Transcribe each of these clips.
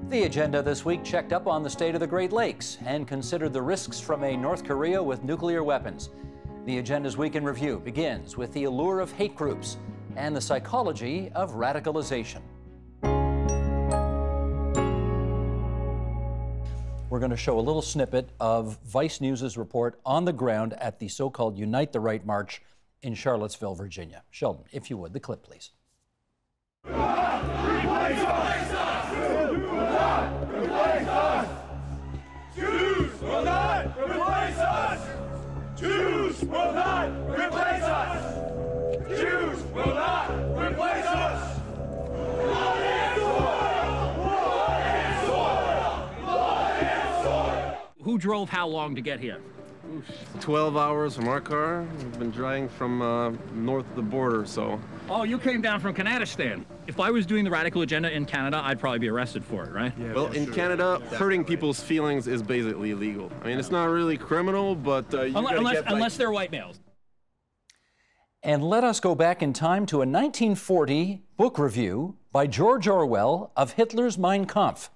The agenda this week checked up on the state of the Great Lakes and considered the risks from a North Korea with nuclear weapons. The agenda's week in review begins with the allure of hate groups and the psychology of radicalization. We're going to show a little snippet of Vice News' report on the ground at the so-called Unite the Right March in Charlottesville, Virginia. Sheldon, if you would, the clip, please. Jews will not replace us! Jews will not replace us! Jews will not replace us! Blood and soil! Blood and soil! Blood and soil! Who drove how long to get here? 12 hours from our car. We've been driving from north of the border, so. Oh, you came down from Canadistan. If I was doing the radical agenda in Canada, I'd probably be arrested for it, right? Yeah, well, in Canada, hurting people's feelings is basically illegal. I mean, it's not really criminal, but unless they're white males. And let us go back in time to a 1940 book review by George Orwell of Hitler's Mein Kampf.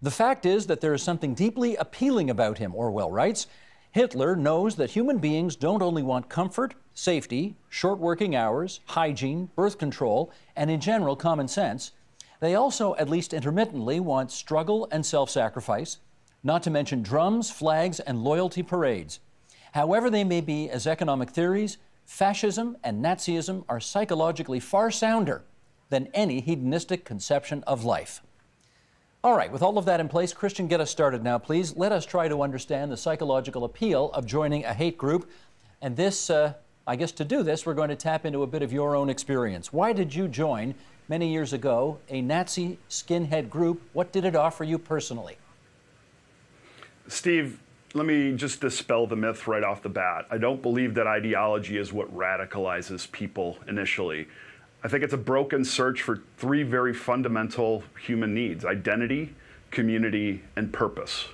The fact is that there is something deeply appealing about him, Orwell writes. Hitler knows that human beings don't only want comfort, safety, short working hours, hygiene, birth control, and in general common sense. They also, at least intermittently, want struggle and self-sacrifice, not to mention drums, flags, and loyalty parades. However they may be as economic theories, fascism and Nazism are psychologically far sounder than any hedonistic conception of life. All right, with all of that in place, Christian, get us started now, please. Let us try to understand the psychological appeal of joining a hate group. And this, I guess to do this, we're going to tap into a bit of your own experience. Why did you join, many years ago, a Nazi skinhead group? What did it offer you personally? Steve, let me just dispel the myth right off the bat. I don't believe that ideology is what radicalizes people initially. I think it's a broken search for three very fundamental human needs: identity, community, and purpose.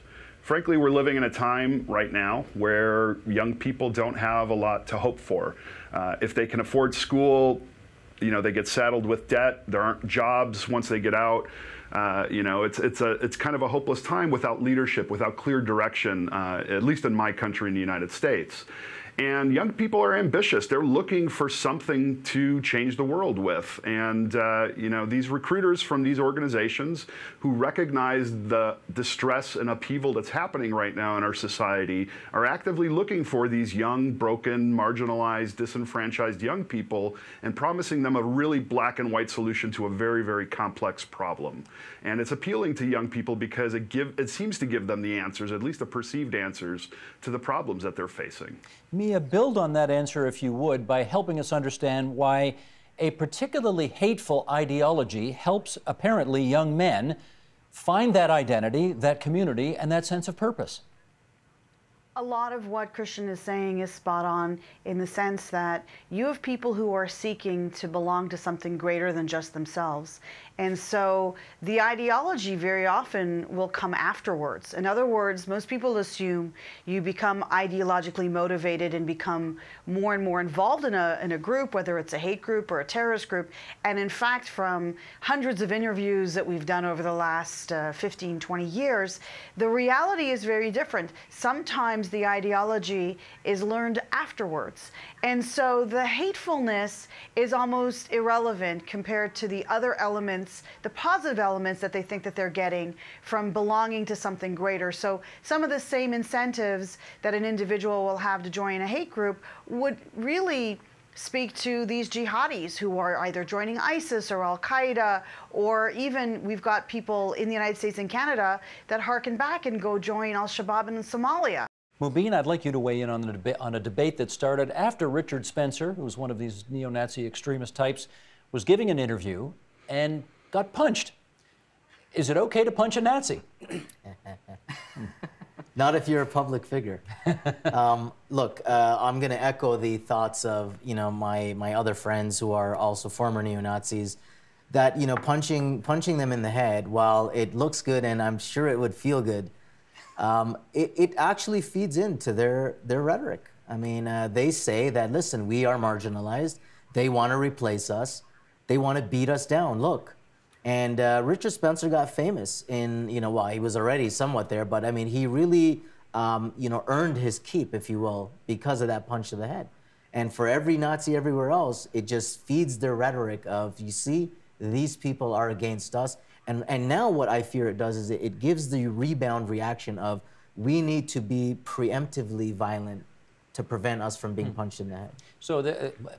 Frankly, we're living in a time right now where young people don't have a lot to hope for. If they can afford school, they get saddled with debt. There aren't jobs once they get out. It's kind of a hopeless time without leadership, without clear direction, at least in my country, in the United States. And young people are ambitious. They're looking for something to change the world with. And, these recruiters from these organizations who recognize the distress and upheaval that's happening right now in our society are actively looking for these young, broken, marginalized, disenfranchised young people and promising them a really black and white solution to a very, very complex problem. And it's appealing to young people because it seems to give them the answers, at least the perceived answers, to the problems that they're facing. Mia, build on that answer, if you would, by helping us understand why a particularly hateful ideology helps, apparently, young men find that identity, that community, and that sense of purpose. A lot of what Christian is saying is spot on in the sense that you have people who are seeking to belong to something greater than just themselves. And so the ideology very often will come afterwards. In other words, most people assume you become ideologically motivated and become more and more involved in a group, whether it's a hate group or a terrorist group. And in fact, from hundreds of interviews that we've done over the last 15, 20 years, the reality is very different. Sometimes the ideology is learned afterwards. And so the hatefulness is almost irrelevant compared to the other elements, the positive elements that they think that they're getting from belonging to something greater. So some of the same incentives that an individual will have to join a hate group would really speak to these jihadis who are either joining ISIS or Al-Qaeda, or even we've got people in the United States and Canada that harken back and go join Al-Shabaab in Somalia. Mubin, I'd like you to weigh in on a debate that started after Richard Spencer, who was one of these neo-Nazi extremist types, was giving an interview and got punched. Is it okay to punch a Nazi? Not if you're a public figure. Look, I'm going to echo the thoughts of my other friends who are also former neo-Nazis. That punching them in the head, while it looks good and I'm sure it would feel good, it actually feeds into their rhetoric. I mean, they say that, listen, we are marginalized. They want to replace us. They want to beat us down. Look, And Richard Spencer got famous in, well, he was already somewhat there, but I mean, he really, earned his keep, if you will, because of that punch to the head. And for every Nazi everywhere else, it just feeds their rhetoric of, you see, these people are against us. And now what I fear it does is it gives the rebound reaction of, we need to be preemptively violent to prevent us from being punched in the head. So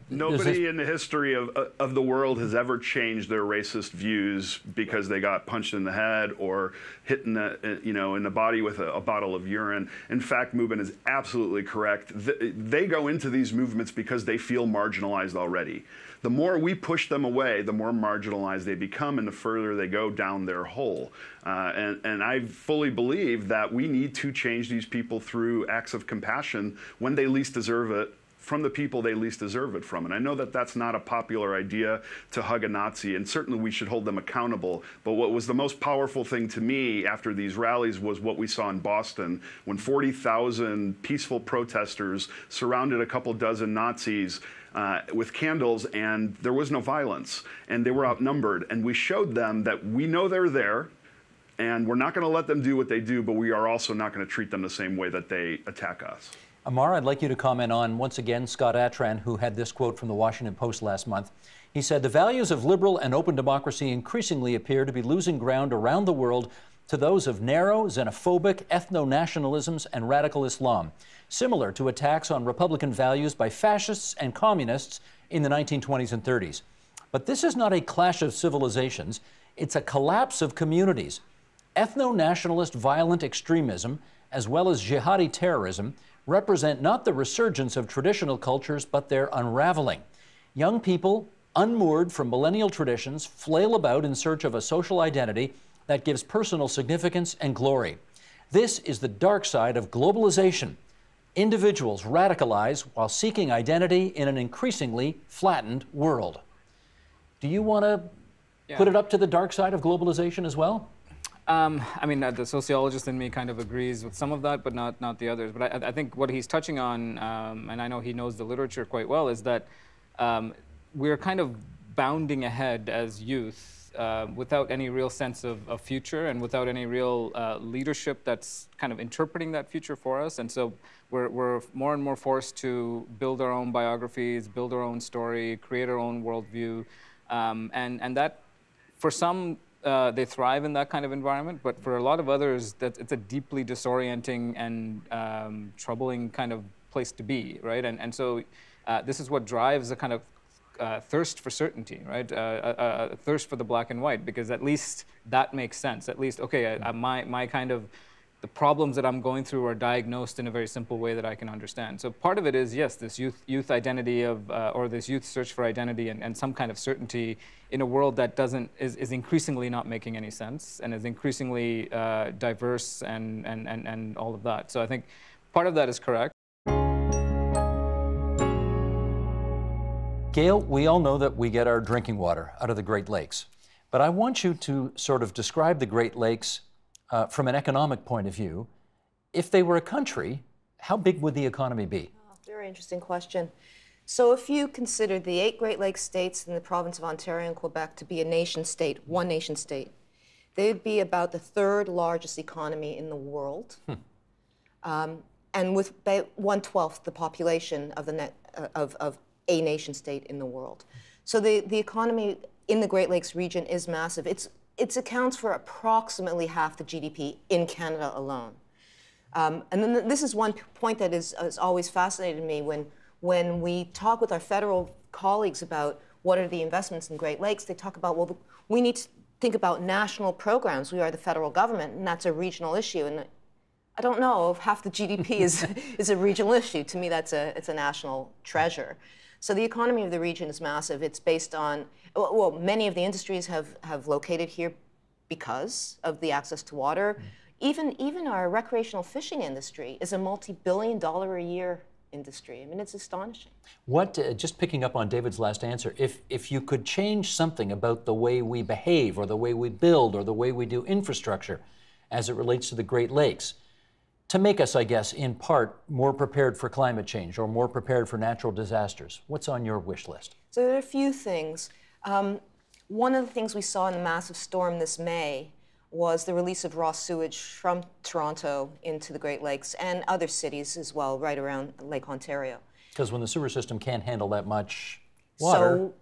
nobody in the history of the world has ever changed their racist views because they got punched in the head or hit in the, in the body with a bottle of urine. In fact, Mubin is absolutely correct. They go into these movements because they feel marginalized already. The more we push them away, the more marginalized they become and the further they go down their hole. And I fully believe that we need to change these people through acts of compassion when they least deserve it, from the people they least deserve it from. And I know that that's not a popular idea to hug a Nazi, and certainly we should hold them accountable. But what was the most powerful thing to me after these rallies was what we saw in Boston, when 40,000 peaceful protesters surrounded a couple dozen Nazis with candles, and there was no violence, and they were outnumbered. And we showed them that we know they're there, and we're not going to let them do what they do, but we are also not going to treat them the same way that they attack us. Amar, I'd like you to comment on, once again, Scott Atran, who had this quote from the Washington Post last month. He said, "The values of liberal and open democracy increasingly appear to be losing ground around the world to those of narrow, xenophobic, ethno-nationalisms and radical Islam, similar to attacks on Republican values by fascists and communists in the 1920s and 30s. But this is not a clash of civilizations, it's a collapse of communities. Ethno-nationalist violent extremism, as well as jihadi terrorism, represent not the resurgence of traditional cultures, but their unraveling. Young people, unmoored from millennial traditions, flail about in search of a social identity that gives personal significance and glory. This is the dark side of globalization. Individuals radicalize while seeking identity in an increasingly flattened world." Do you want to put it up to the dark side of globalization as well? I mean, the sociologist in me kind of agrees with some of that, but not the others. But I think what he's touching on, and I know he knows the literature quite well, is that we're kind of bounding ahead as youth without any real sense of future and without any real leadership that's kind of interpreting that future for us. And so we're more and more forced to build our own biographies, build our own story, create our own worldview. And that, for some, they thrive in that kind of environment, but for a lot of others, it's a deeply disorienting and troubling kind of place to be, right? And so this is what drives a kind of thirst for certainty, right? A thirst for the black and white, because at least that makes sense. At least, okay, my kind of, the problems that I'm going through are diagnosed in a very simple way that I can understand. So part of it is, yes, this youth identity of, or this youth search for identity and some kind of certainty in a world that is increasingly not making any sense and is increasingly diverse and all of that. So I think part of that is correct. Gail, we all know that we get our drinking water out of the Great Lakes, but I want you to sort of describe the Great Lakes from an economic point of view. If they were a country, how big would the economy be? Oh, very interesting question. So if you consider the 8 Great Lakes states in the province of Ontario and Quebec to be a nation state, one nation state, they would be about the 3rd largest economy in the world, and with about 1/12 the population of the of a nation state in the world. So the economy in the Great Lakes region is massive. It accounts for approximately half the GDP in Canada alone. And then this is one point that has always fascinated me when we talk with our federal colleagues about what are the investments in Great Lakes. They talk about, well, we need to think about national programs. We are the federal government, and that's a regional issue. And I don't know if half the GDP is a regional issue. To me, it's a national treasure. So the economy of the region is massive. It's based on, well, many of the industries have located here because of the access to water. Even our recreational fishing industry is a multi-billion-dollar a year industry. I mean, it's astonishing. What, just picking up on David's last answer, if you could change something about the way we behave or the way we build or the way we do infrastructure as it relates to the Great Lakes, to make us, I guess, in part, more prepared for climate change or more prepared for natural disasters, what's on your wish list? So there are a few things. One of the things we saw in the massive storm this May was the release of raw sewage from Toronto into the Great Lakes and other cities as well, right around Lake Ontario. Because when the sewer system can't handle that much water. So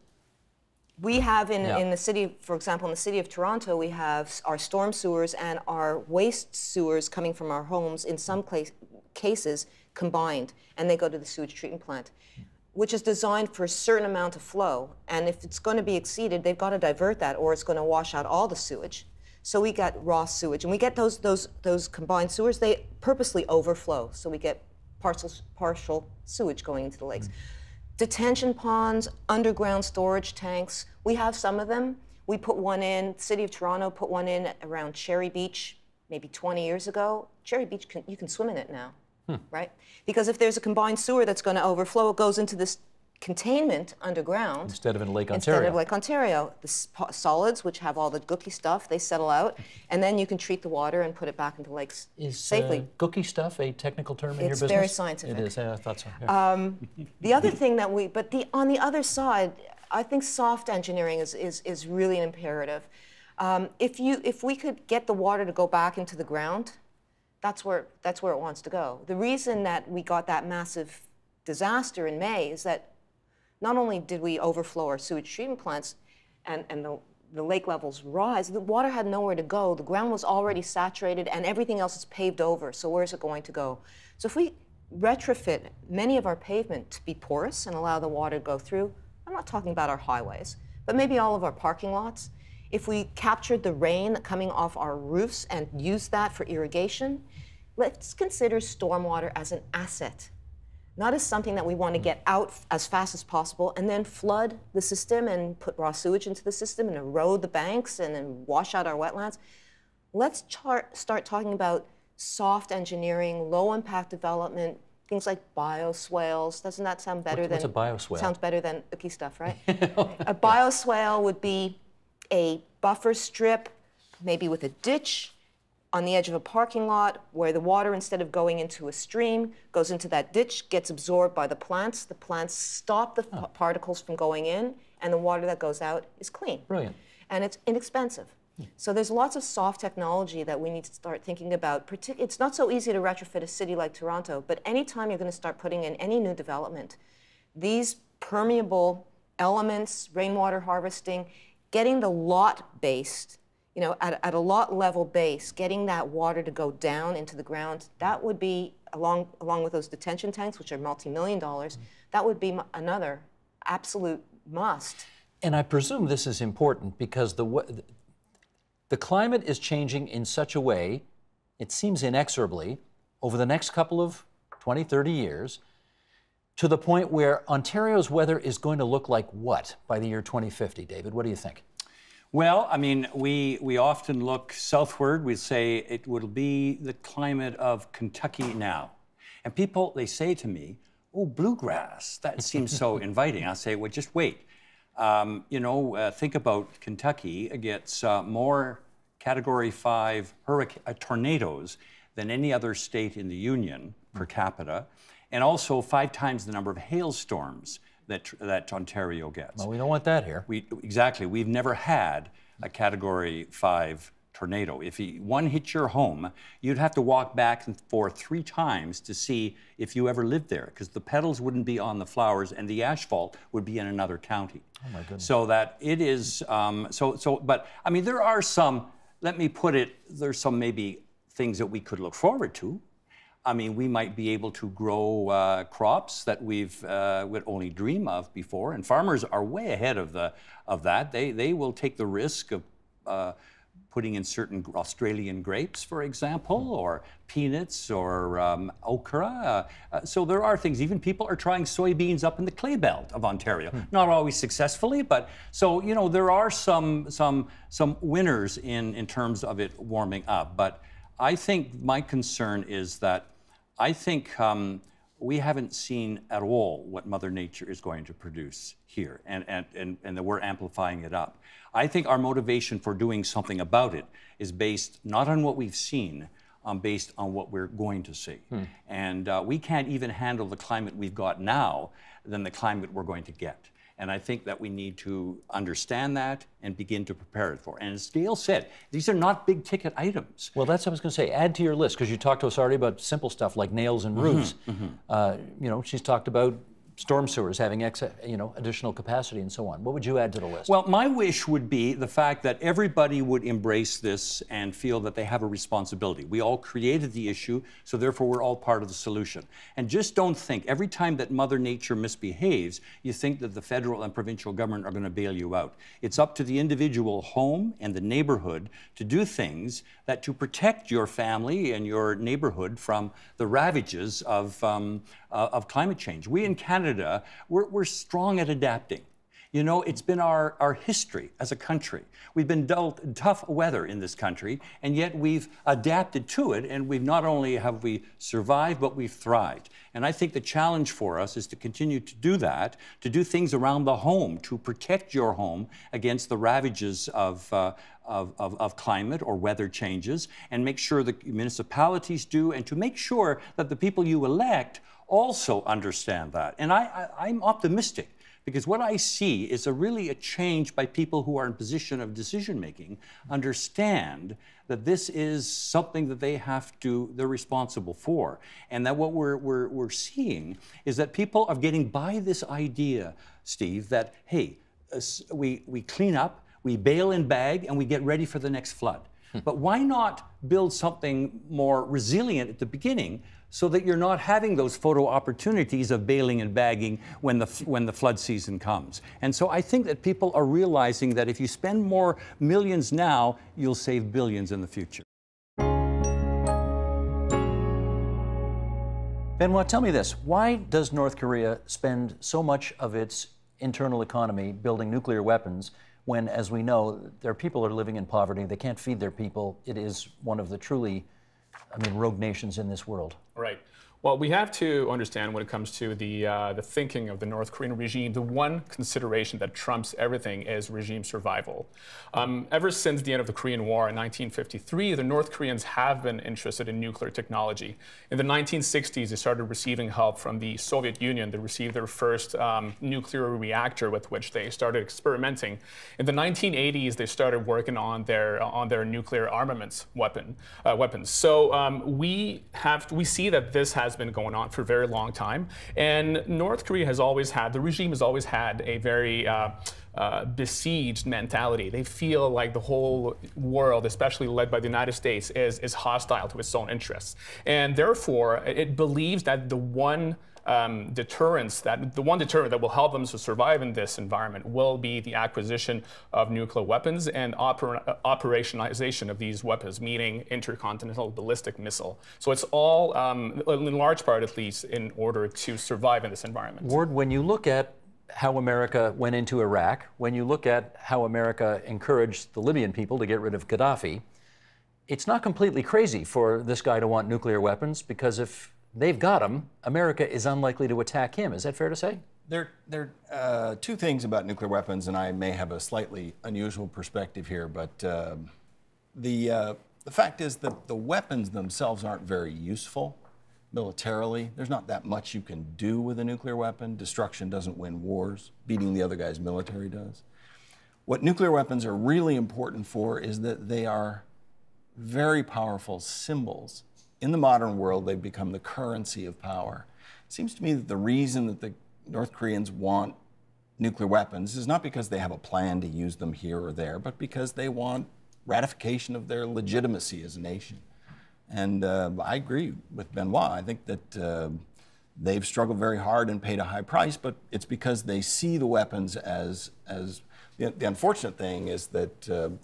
we have in the city, for example, in the city of Toronto, we have our storm sewers and our waste sewers coming from our homes in some cases combined, and they go to the sewage treatment plant, which is designed for a certain amount of flow. And if it's going to be exceeded, they've got to divert that or it's going to wash out all the sewage. So we got raw sewage, and we get those combined sewers. They purposely overflow, so we get partial sewage going into the lakes. Detention ponds, underground storage tanks. We have some of them. We put one in. The City of Toronto put one in around Cherry Beach, maybe 20 years ago. Cherry Beach, you can swim in it now, right? Because if there's a combined sewer that's going to overflow, it goes into this containment underground. Instead of in Lake Ontario. Instead of Lake Ontario. The solids, which have all the gooky stuff, they settle out, and then you can treat the water and put it back into lakes safely. Gooky stuff a technical term in your business? It's very scientific. It is, I thought so. Yeah. The other thing that on the other side, I think soft engineering is really an imperative. If we could get the water to go back into the ground, that's where it wants to go. The reason that we got that massive disaster in May is that not only did we overflow our sewage treatment plants and the lake levels rise, the water had nowhere to go. The ground was already saturated and everything else is paved over, so where is it going to go? So if we retrofit many of our pavement to be porous and allow the water to go through, I'm not talking about our highways, but maybe all of our parking lots. If we captured the rain coming off our roofs and used that for irrigation, let's consider stormwater as an asset, not as something that we want to get out as fast as possible and then flood the system and put raw sewage into the system and erode the banks and then wash out our wetlands. Let's start talking about soft engineering, low impact development, things like bioswales. Doesn't that sound better What's a bioswale? Sounds better than icky stuff, right? A bioswale would be a buffer strip, maybe with a ditch on the edge of a parking lot where the water, instead of going into a stream, goes into that ditch, gets absorbed by the plants. The plants stop the particles from going in, and the water that goes out is clean. Brilliant. And it's inexpensive. So there's lots of soft technology that we need to start thinking about. It's not so easy to retrofit a city like Toronto, but anytime you're going to start putting in any new development, these permeable elements, rainwater harvesting, getting the lot-based, at a lot level base, getting that water to go down into the ground, that would be, along with those detention tanks, which are multi-million dollars, that would be another absolute must. And I presume this is important because the climate is changing in such a way, it seems inexorably, over the next couple of 20, 30 years, to the point where Ontario's weather is going to look like what by the year 2050, David? What do you think? Well, I mean, we often look southward. We say it will be the climate of Kentucky now. And people, they say to me, oh, bluegrass, that seems so inviting. I say, well, just wait. Think about Kentucky. It gets more Category 5 tornadoes than any other state in the Union per capita, and also 5 times the number of hailstorms that Ontario gets. Well, we don't want that here. Exactly. We've never had a Category 5 tornado. If one hit your home, you'd have to walk back and forth 3 times to see if you ever lived there, because the petals wouldn't be on the flowers and the asphalt would be in another county. Oh my goodness. So that it is, but I mean, there are some, let me put it, there's some maybe things that we could look forward to. I mean, we might be able to grow crops that we've would only dream of before, and farmers are way ahead of that. They will take the risk of putting in certain Australian grapes, for example, or peanuts or okra. So there are things. Even people are trying soybeans up in the clay belt of Ontario. Not always successfully, but so there are some winners in terms of it warming up. But I think my concern is that I think we haven't seen at all what Mother Nature is going to produce here, and that we're amplifying it up. I think our motivation for doing something about it is based not on what we've seen, based on what we're going to see. And we can't even handle the climate we've got now than the climate we're going to get. And I think that we need to understand that and begin to prepare it for. And as Gail said, these are not big ticket items. Well, that's what I was going to say. Add to your list, because you talked to us already about simple stuff like nails and roofs. You know, she's talked about storm sewers having additional capacity and so on. What would you add to the list? Well, my wish would be the fact that everybody would embrace this and feel that they have a responsibility. We all created the issue, so therefore we're all part of the solution. And just don't think, every time that Mother Nature misbehaves, you think that the federal and provincial government are going to bail you out. It's up to the individual home and the neighborhood to do things that to protect your family and your neighborhood from the ravages of climate change. We in Canada, we're strong at adapting. You know, it's been our history as a country. We've been dealt tough weather in this country, and yet we've adapted to it, and we've not only have we survived, but we've thrived. And I think the challenge for us is to continue to do that, to do things around the home, to protect your home against the ravages of climate or weather changes, and make sure the municipalities do, and to make sure that the people you elect also understand that. And I'm optimistic, because what I see is really a change by people who are in position of decision-making, understand that this is something that they're responsible for. And that what we're seeing is that people are getting by this idea, Steve, that, hey, we clean up, we bale and bag, and we get ready for the next flood. But why not build something more resilient at the beginning, so that you're not having those photo opportunities of bailing and bagging when the flood season comes? And so I think that people are realizing that if you spend more millions now, you'll save billions in the future. Benoit, tell me this. Why does North Korea spend so much of its internal economy building nuclear weapons when, as we know, their people are living in poverty, they can't feed their people? It is one of the truly, rogue nations in this world. Right. Well, we have to understand when it comes to the thinking of the North Korean regime, the one consideration that trumps everything is regime survival. Ever since the end of the Korean War in 1953, the North Koreans have been interested in nuclear technology. In the 1960s, they started receiving help from the Soviet Union. They received their first nuclear reactor with which they started experimenting. In the 1980s, they started working on their nuclear armaments weapons. So we see that this has been going on for a very long time, and North Korea has always had, the regime has always had a very besieged mentality. They feel like the whole world, especially led by the United States, is hostile to its own interests, and therefore it believes that the one deterrent that will help them to survive in this environment will be the acquisition of nuclear weapons and operationalization of these weapons, meaning intercontinental ballistic missile. So it's all, in large part at least, in order to survive in this environment. Ward, when you look at how America went into Iraq, when you look at how America encouraged the Libyan people to get rid of Gaddafi, it's not completely crazy for this guy to want nuclear weapons, because if they've got them, America is unlikely to attack him. Is that fair to say? There are two things about nuclear weapons, and I may have a slightly unusual perspective here, but the fact is that the weapons themselves aren't very useful militarily. There's not that much you can do with a nuclear weapon. Destruction doesn't win wars. Beating the other guy's military does. What nuclear weapons are really important for is that they are very powerful symbols. In the modern world, they've become the currency of power. It seems to me that the reason that the North Koreans want nuclear weapons is not because they have a plan to use them here or there, but because they want ratification of their legitimacy as a nation. And I agree with Benoit. I think that they've struggled very hard and paid a high price, but it's because they see the weapons as the unfortunate thing is that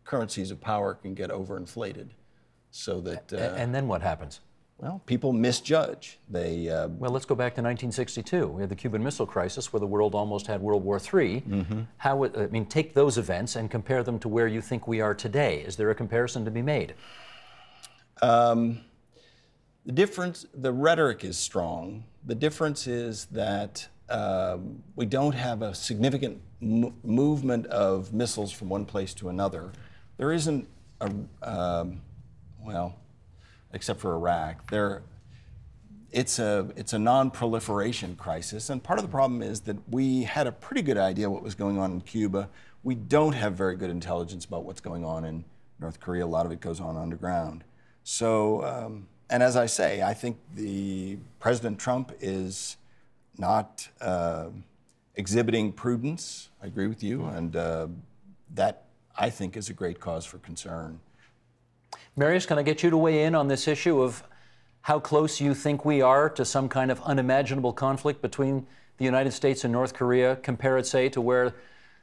currencies of power can get overinflated. So that, and then what happens? Well, people misjudge. Well, let's go back to 1962. We had the Cuban Missile Crisis, where the world almost had World War III. Mm-hmm. Take those events and compare them to where you think we are today. Is there a comparison to be made? The rhetoric is strong. The difference is that we don't have a significant movement of missiles from one place to another. There isn't a well, except for Iraq, it's a non-proliferation crisis, and part of the problem is that we had a pretty good idea what was going on in Cuba. We don't have very good intelligence about what's going on in North Korea. A lot of it goes on underground. So, and as I say, I think President Trump is not exhibiting prudence. I agree with you, and that, I think, is a great cause for concern. Marius, can I get you to weigh in on this issue of how close you think we are to some kind of unimaginable conflict between the United States and North Korea? Compare it, say, to where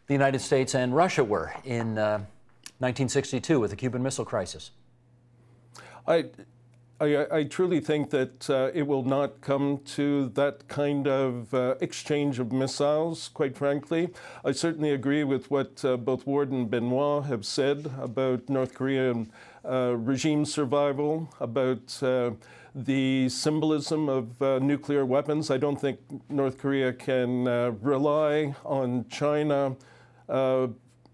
the United States and Russia were in 1962 with the Cuban Missile Crisis. I truly think that it will not come to that kind of exchange of missiles, quite frankly. I certainly agree with what both Ward and Benoit have said about North Korean regime survival, about the symbolism of nuclear weapons. I don't think North Korea can rely on China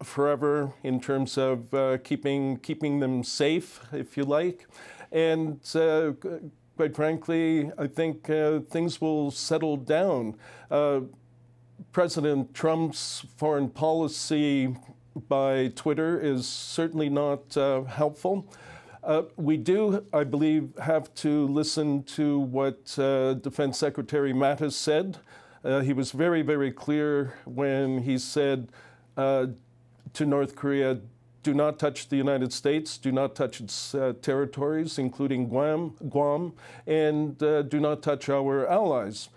forever in terms of keeping them safe, if you like. And quite frankly, I think things will settle down. President Trump's foreign policy by Twitter is certainly not helpful. We do, I believe, have to listen to what Defense Secretary Mattis said. He was very, very clear when he said to North Korea, do not touch the United States, do not touch its territories, including Guam, and do not touch our allies.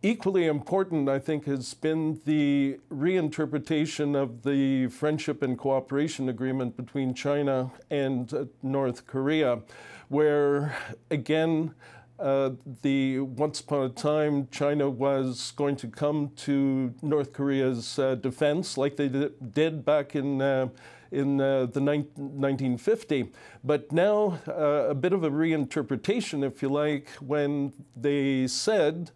Equally important, I think, has been the reinterpretation of the Friendship and Cooperation Agreement between China and North Korea, where, again, once upon a time, China was going to come to North Korea's defense, like they did back in the 1950. But now, a bit of a reinterpretation, if you like, when they said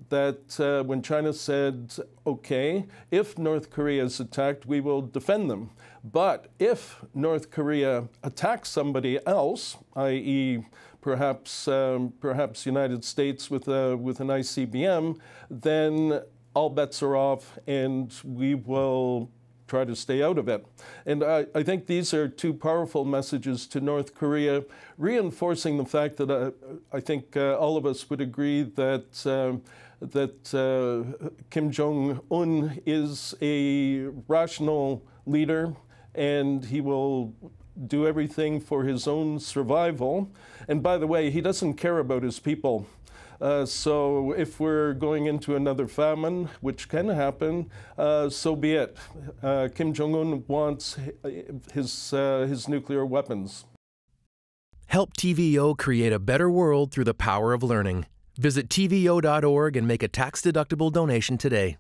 that when China said, okay, if North Korea is attacked, we will defend them. But if North Korea attacks somebody else, i.e., perhaps United States with an ICBM, then all bets are off, and we will try to stay out of it. And I think these are two powerful messages to North Korea, reinforcing the fact that I think all of us would agree that Kim Jong-un is a rational leader, and he will do everything for his own survival. And by the way, he doesn't care about his people. So if we're going into another famine, which can happen, so be it. Kim Jong-un wants his nuclear weapons. Help TVO create a better world through the power of learning. Visit TVO.org and make a tax-deductible donation today.